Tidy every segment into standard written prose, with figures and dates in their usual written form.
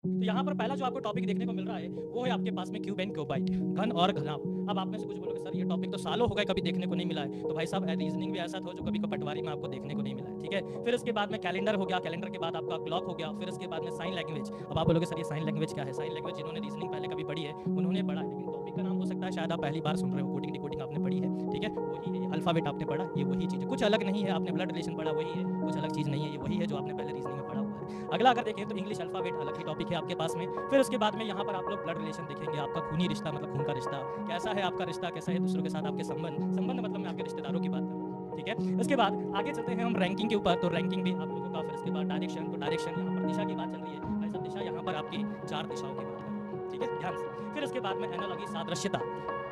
तो यहाँ पर पहला जो आपको टॉपिक देखने को मिल रहा है वो है आपके पास में क्यूब एंड क्यूबाइट, घन और घनाभ। अब आप में से कुछ बोलोगे सर ये टॉपिक तो सालों हो गए कभी देखने को नहीं मिला है। तो भाई साहब रीजनिंग भी ऐसा था जो कभी पटवारी में आपको देखने को नहीं मिला है। ठीक है, फिर उसके बाद में कैलेंडर हो गया, कैलेंडर के बाद आपका क्लॉक हो गया, फिर उसके बाद में साइन लैंग्वेज। अब आप बोलोगे सर ये साइन लैंग्वेज क्या है? साइन लैंग्वेज जिन्होंने रीजनिंग पहले कभी पढ़ी है उन्होंने पढ़ा है, लेकिन टॉपिक का नाम हो सकता है शायद आप पहली बार सुन रहे हो। कोडिंग डिकोडिंग आपने पढ़ी है, ठीक है, वही है। अल्फाबेट आपने पढ़ा, ये वही चीज़ है, कुछ अलग नहीं है। आपने ब्लड रिलेशन पढ़ा, वही है, कुछ अलग चीज़ नहीं है, ये वही है जो आपने पहले रीजनिंग में पढ़ा हुआ है। अगला अगर देखें तो इंग्लिश अल्फाबेट अलग ही टॉपिक है आपके पास में। फिर उसके बाद में यहाँ पर आप लोग ब्लड रिलेशन देखेंगे, आपका खूनी रिश्ता मतलब खून का रिश्ता कैसा है, आपका रिश्ता कैसा है दूसरों के साथ, आपके संबंध, संबंध मतलब मैं आपके रिश्तेदारों की बात कर रहा हूँ। ठीक है, इसके बाद आगे चलते हैं हम रैंकिंग के ऊपर। तो रैंकिंग भी आप लोगों का, फिर उसके बाद डायरेक्शन, तो डायरेक्शन यहाँ पर दिशा की बात चल रही है भाई साहब, दिशा यहाँ पर आपकी 4 दिशाओं की बात कर रही है। ठीक है, ध्यान से। फिर उसके बाद में एनालॉजी, सादृश्यता,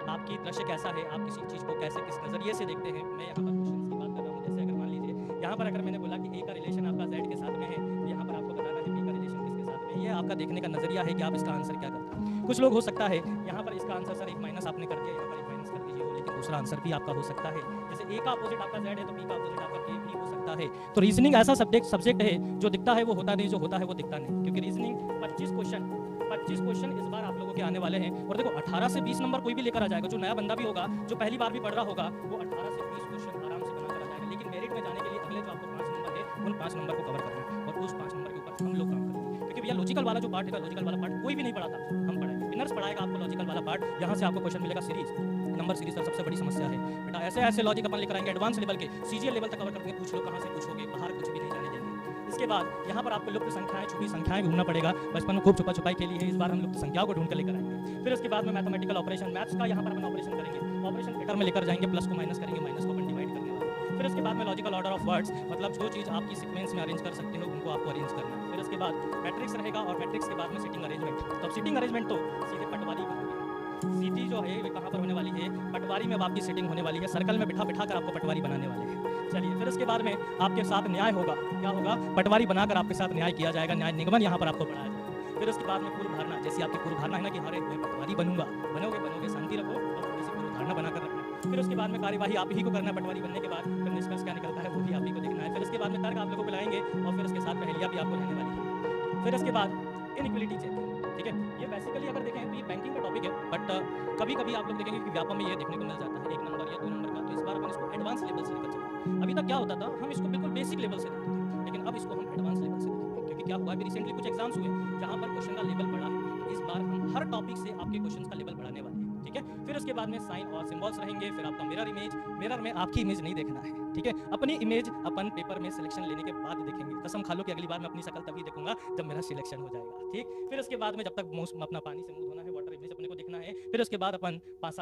आपकी दृश्य कैसा है, आप किसी चीज़ को कैसे किस नज़रिए से देखते हैं। मैं यहाँ पर क्वेश्चन की बात कर रहा हूँ, जैसे अगर मान लीजिए यहाँ पर अगर मैंने बोला कि ए का रिलेशन आपका जेड के साथ में है, तो यहाँ पर आपको बताना है बी का रिलेशन किसके साथ में। ये आपका देखने का नजरिया है कि आप इसका आंसर क्या करते हैं। कुछ लोग हो सकता है यहाँ पर इसका आंसर सर एक माइनस आपने कर दिया, यहाँ पर एक माइनस कर दीजिए हो, लेकिन दूसरा आंसर भी आपका हो सकता है। जैसे ए का अपोजिट आपका जेड है तो बी का अपोजिट आपका के भी हो सकता है। तो रीजनिंग ऐसा सब्जेक्ट है जो दिखता है वो होता नहीं, जो होता है वो दिखता नहीं, क्योंकि रीजनिंग 25 क्वेश्चन इस बार आप लोगों के आने वाले हैं। और देखो 18 से 20 नंबर कोई भी लेकर आ जाएगा, जो नया बंदा भी होगा, जो पहली बार भी पढ़ रहा होगा, वो 18 से 20 क्वेश्चन आराम से बना कर आ जाएगा। लेकिन मेरिट में जाने के लिए अगले जो आपको 5 नंबर है उन 5 नंबर को कवर करना है, और उस 5 नंबर के ऊपर हम लोग काम करेंगे। क्योंकि भैया लॉजिकल वाला जो पार्ट है, लॉजिकल वाला पार्ट कोई भी नहीं पढ़ाता, हम पढ़ाएंगे। विनर्स पढ़ाएगा आपको लॉजिकल वाला पार्ट। यहाँ से आपको क्वेश्चन मिलेगा सीरीज, नंबर सीरीज सर सबसे बड़ी समस्या है बेटा। ऐसे ऐसे लॉजिक अपन लेकर आएंगे एडवांस लेवल के, सीजीएल लेवल तक कवर करके पूछ लो कहाँ से पूछोगे, बाहर कुछ भी नहीं जाने देंगे। इसके बाद यहाँ पर आपको लुप्त संख्याएं, छुपी संख्याएं ढूंढना पड़ेगा। बचपन में खूब छुपा छुपाई खेली है, इस बार हम लुप्त संख्याओं को ढूंढ कर लेकर आएंगे। फिर उसके बाद में मैथमेटिकल ऑपरेशन, मैथ्स का यहाँ पर अपन ऑपरेशन करेंगे, ऑपरेशन थिएटर में लेकर जाएंगे, प्लस को माइनस करेंगे, माइनस को अपन डिवाइड करने वाले। फिर उसके बाद में लॉजिकल ऑर्डर ऑफ वर्ड्स, मतलब जो चीज़ आपकी सीक्वेंस में अरेंज कर सकते हो उनको आपको अरेंज करना है। फिर उसके बाद मैट्रिक्स रहेगा, और मैट्रिक्स के बाद में सिटिंग अरेंजमेंट। तो सिटिंग अरेंजमेंट तो सीधे पटवारी की सीटी जो है कहाँ पर होने वाली है, पटवारी में अब आपकी सीटिंग होने वाली है, सर्कल में बिठा बिठा कर आपको पटवारी बनाने वाले हैं। चलिए, फिर उसके बाद में आपके साथ न्याय होगा, क्या होगा, पटवारी बनाकर आपके साथ न्याय किया जाएगा, न्याय निगमन यहाँ पर आपको पढ़ाया जाएगा। फिर उसके बाद में पूर्व धारणा, जैसी आपकी पूर्व धारणा है ना कि हमारे मैं पटवारी बनूंगा, बनोगे, शांति रखो और थोड़ी सी पूर्व धारणा बनाकर रखना। फिर उसके बाद में कार्यवाही आप ही को करना है पटवारी बनने के बाद, फिर निष्कर्ष क्या निकलता है वो भी आप ही को देखना है। फिर उसके बाद में तर्क आप लोगों को लाएंगे, और फिर उसके साथ पहेलियाँ भी आपको रहने वाली है। फिर उसके बाद इनइक्वलिटी चेक, ठीक है, ये बेसिकली अगर देखें तो ये बैंकिंग का टॉपिक है, बट कभी कभी आप लोग देखेंगे कि व्यापम में ये देखने को मिल जाता है 1 नंबर या 2 नंबर का। तो इस बार अपन इसको एडवांस लेवल से लेकर चलेंगे। अभी तक क्या होता था, हम इसको बिल्कुल बेसिक लेवल से देखते थे, लेकिन अब इसको हम एडवांस लेवल से देखेंगे। क्योंकि क्या हुआ, अभी रिसेंटली कुछ एग्जाम्स हुए जहाँ पर क्वेश्चन का लेवल बढ़ा है, तो इस बार हम हर टॉपिक से आपके क्वेश्चन का लेवल बढ़ाने वाले हैं। ठीक है, फिर उसके बाद में साइन और सिंबल्स रहेंगे। फिर आपका मिरर इमेज, मिरर में आपकी इमेज नहीं देखना है, ठीक है, अपनी इमेज अपन पेपर में सिलेक्शन लेने के बाद देखेंगे। कसम खा लो कि अगली बार मैं अपनी शक्ल तभी देखूंगा जब मेरा सिलेक्शन हो जाएगा। ठीक, फिर उसके बाद में जब तक अपना पानी से मुंह धोना है, वाटर इमेज अपने को देखना है। फिर उसके बाद अपन पासा